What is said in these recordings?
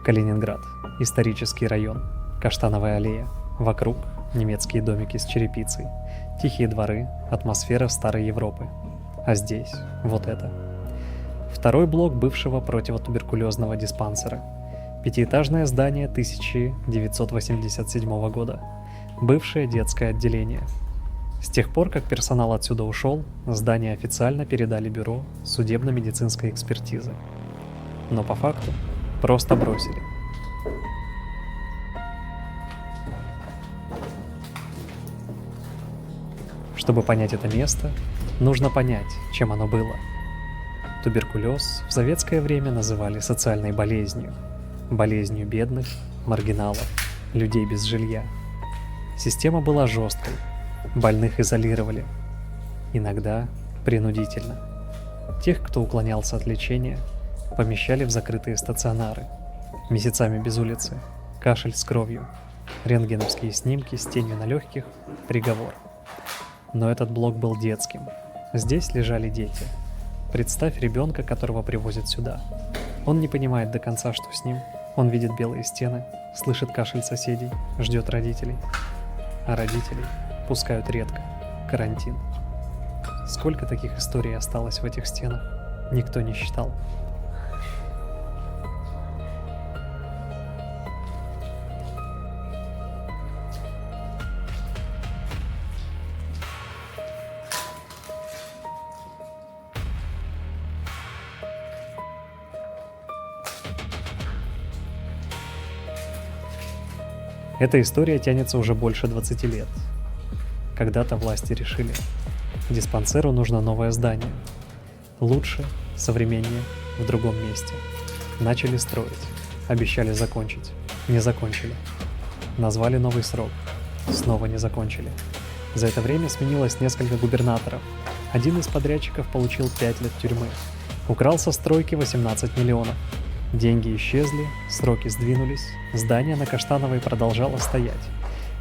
Калининград. Исторический район. Каштановая аллея. Вокруг немецкие домики с черепицей. Тихие дворы, атмосфера старой Европы. А здесь вот это. Второй блок бывшего противотуберкулезного диспансера. Пятиэтажное здание 1987 года. Бывшее детское отделение. С тех пор, как персонал отсюда ушел, здание официально передали бюро судебно-медицинской экспертизы. Но по факту просто бросили. Чтобы понять это место, нужно понять, чем оно было. Туберкулез в советское время называли социальной болезнью. Болезнью бедных, маргиналов, людей без жилья. Система была жесткой. Больных изолировали. Иногда принудительно. Тех, кто уклонялся от лечения, помещали в закрытые стационары. Месяцами без улицы, кашель с кровью, рентгеновские снимки с тенью на легких, приговор. Но этот блок был детским. Здесь лежали дети. Представь ребенка, которого привозят сюда. Он не понимает до конца, что с ним. Он видит белые стены, слышит кашель соседей, ждет родителей. А родителей пускают редко. Карантин. Сколько таких историй осталось в этих стенах, никто не считал. Эта история тянется уже больше 20 лет. Когда-то власти решили, диспансеру нужно новое здание. Лучше, современнее, в другом месте. Начали строить, обещали закончить, не закончили. Назвали новый срок, снова не закончили. За это время сменилось несколько губернаторов. Один из подрядчиков получил 5 лет тюрьмы. Украл со стройки 18 миллионов. Деньги исчезли, сроки сдвинулись, здание на Каштановой продолжало стоять.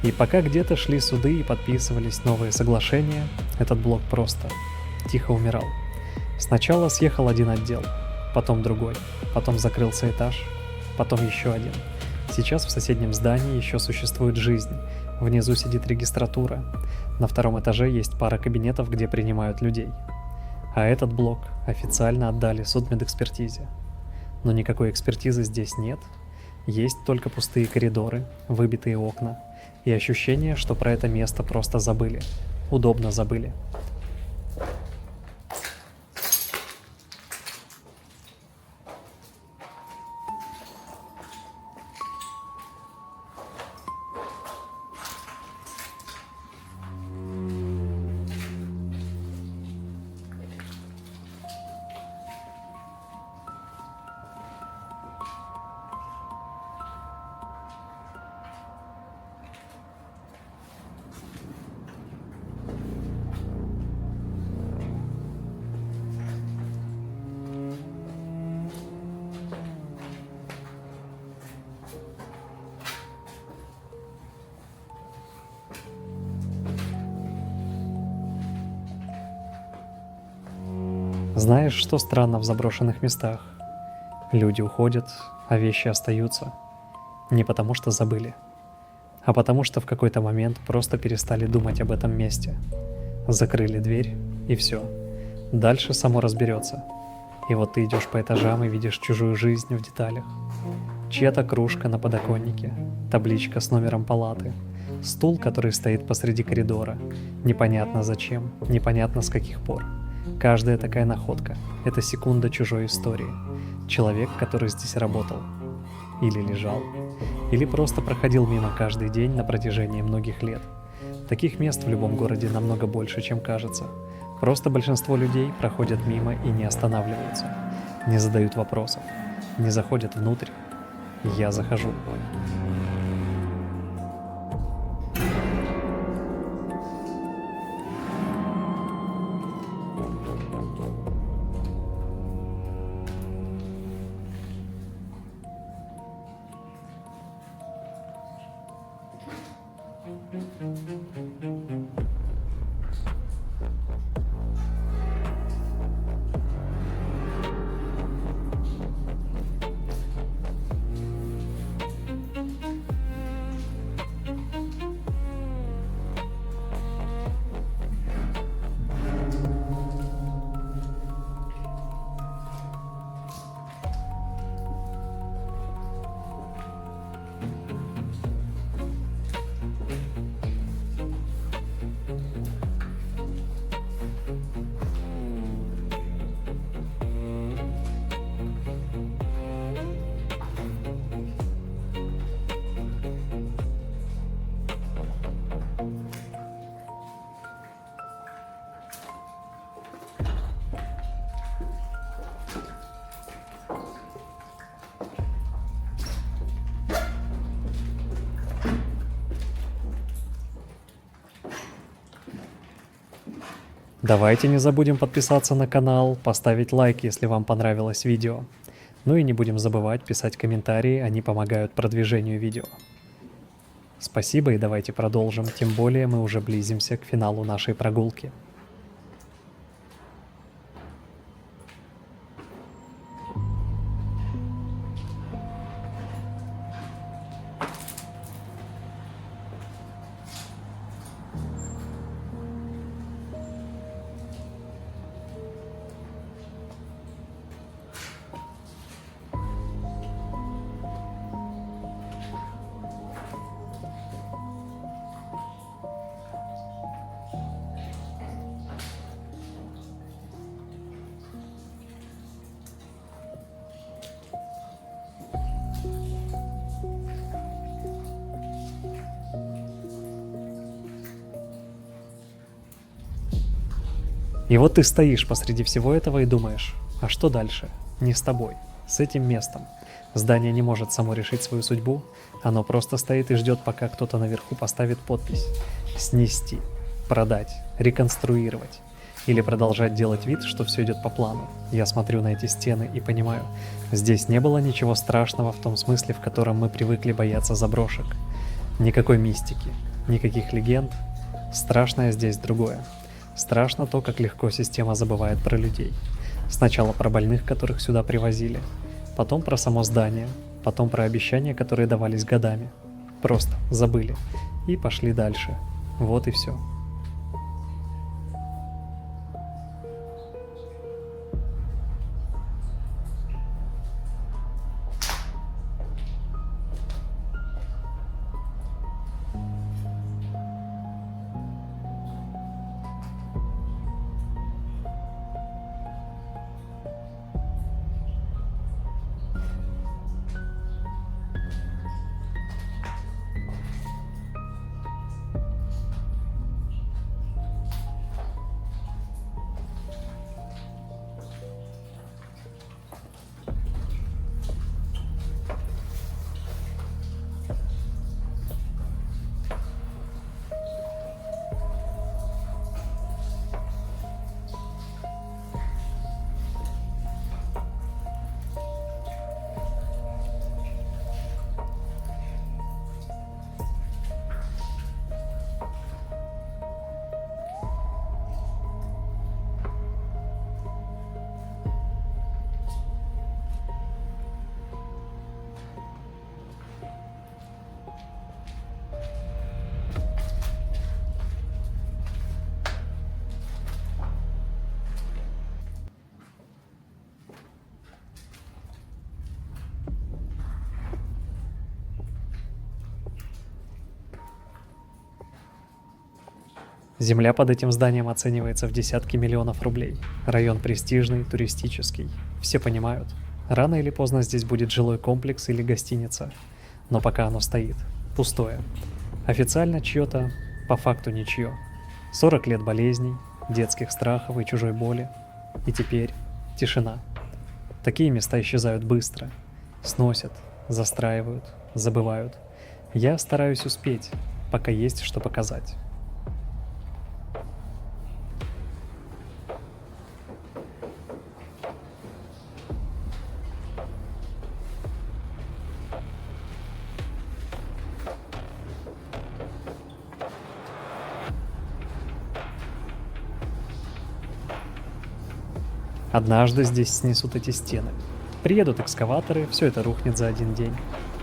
И пока где-то шли суды и подписывались новые соглашения, этот блок просто тихо умирал. Сначала съехал один отдел, потом другой, потом закрылся этаж, потом еще один. Сейчас в соседнем здании еще существует жизнь. Внизу сидит регистратура. На втором этаже есть пара кабинетов, где принимают людей. А этот блок официально отдали судмедэкспертизе. Но никакой экспертизы здесь нет. Есть только пустые коридоры, выбитые окна и ощущение, что про это место просто забыли. Удобно забыли. Знаешь, что странно в заброшенных местах? Люди уходят, а вещи остаются. Не потому что забыли, а потому что в какой-то момент просто перестали думать об этом месте. Закрыли дверь, и все. Дальше само разберется. И вот ты идешь по этажам и видишь чужую жизнь в деталях. Чья-то кружка на подоконнике, табличка с номером палаты, стул, который стоит посреди коридора. Непонятно зачем, непонятно с каких пор. Каждая такая находка — это секунда чужой истории. Человек, который здесь работал. или лежал, или просто проходил мимо каждый день на протяжении многих лет. Таких мест в любом городе намного больше, чем кажется. Просто большинство людей проходят мимо и не останавливаются, не задают вопросов, не заходят внутрь. Я захожу. Давайте не забудем подписаться на канал, поставить лайк, если вам понравилось видео. Ну и не будем забывать писать комментарии, они помогают продвижению видео. Спасибо и давайте продолжим, тем более мы уже близимся к финалу нашей прогулки. И вот ты стоишь посреди всего этого и думаешь, а что дальше? Не с тобой, с этим местом. Здание не может само решить свою судьбу, оно просто стоит и ждет, пока кто-то наверху поставит подпись. Снести, продать, реконструировать. Или продолжать делать вид, что все идет по плану. Я смотрю на эти стены и понимаю, здесь не было ничего страшного в том смысле, в котором мы привыкли бояться заброшек. Никакой мистики, никаких легенд. Страшное здесь другое. Страшно то, как легко система забывает про людей. Сначала про больных, которых сюда привозили, потом про само здание, потом про обещания, которые давались годами. Просто забыли и пошли дальше. Вот и все. Земля под этим зданием оценивается в десятки миллионов рублей. Район престижный, туристический. Все понимают. Рано или поздно здесь будет жилой комплекс или гостиница, но пока оно стоит, пустое. Официально чье-то, по факту ничье. 40 лет болезней, детских страхов и чужой боли. И теперь тишина. Такие места исчезают быстро. Сносят, застраивают, забывают. Я стараюсь успеть, пока есть что показать. Однажды здесь снесут эти стены. Приедут экскаваторы, все это рухнет за один день.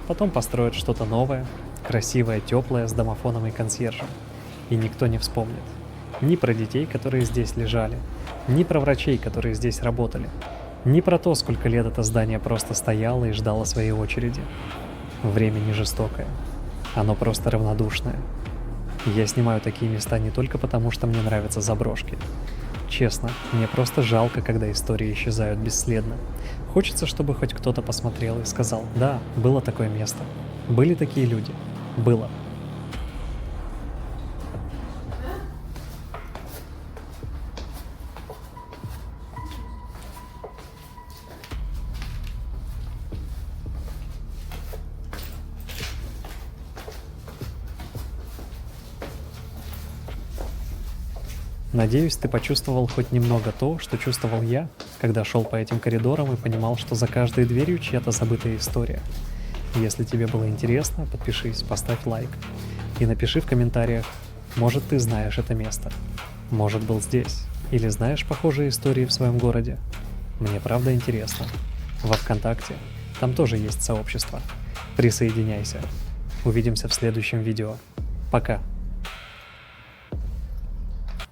Потом построят что-то новое, красивое, теплое, с домофоном и консьержем. И никто не вспомнит. Ни про детей, которые здесь лежали, ни про врачей, которые здесь работали, ни про то, сколько лет это здание просто стояло и ждало своей очереди. Время не жестокое. Оно просто равнодушное. Я снимаю такие места не только потому, что мне нравятся заброшки. Честно, мне просто жалко, когда истории исчезают бесследно. Хочется, чтобы хоть кто-то посмотрел и сказал: да, было такое место. Были такие люди. Было. Надеюсь, ты почувствовал хоть немного то, что чувствовал я, когда шел по этим коридорам и понимал, что за каждой дверью чья-то забытая история. Если тебе было интересно, подпишись, поставь лайк и напиши в комментариях, может, ты знаешь это место, может, был здесь, или знаешь похожие истории в своем городе. Мне правда интересно. Во ВКонтакте там тоже есть сообщество. Присоединяйся. Увидимся в следующем видео. Пока.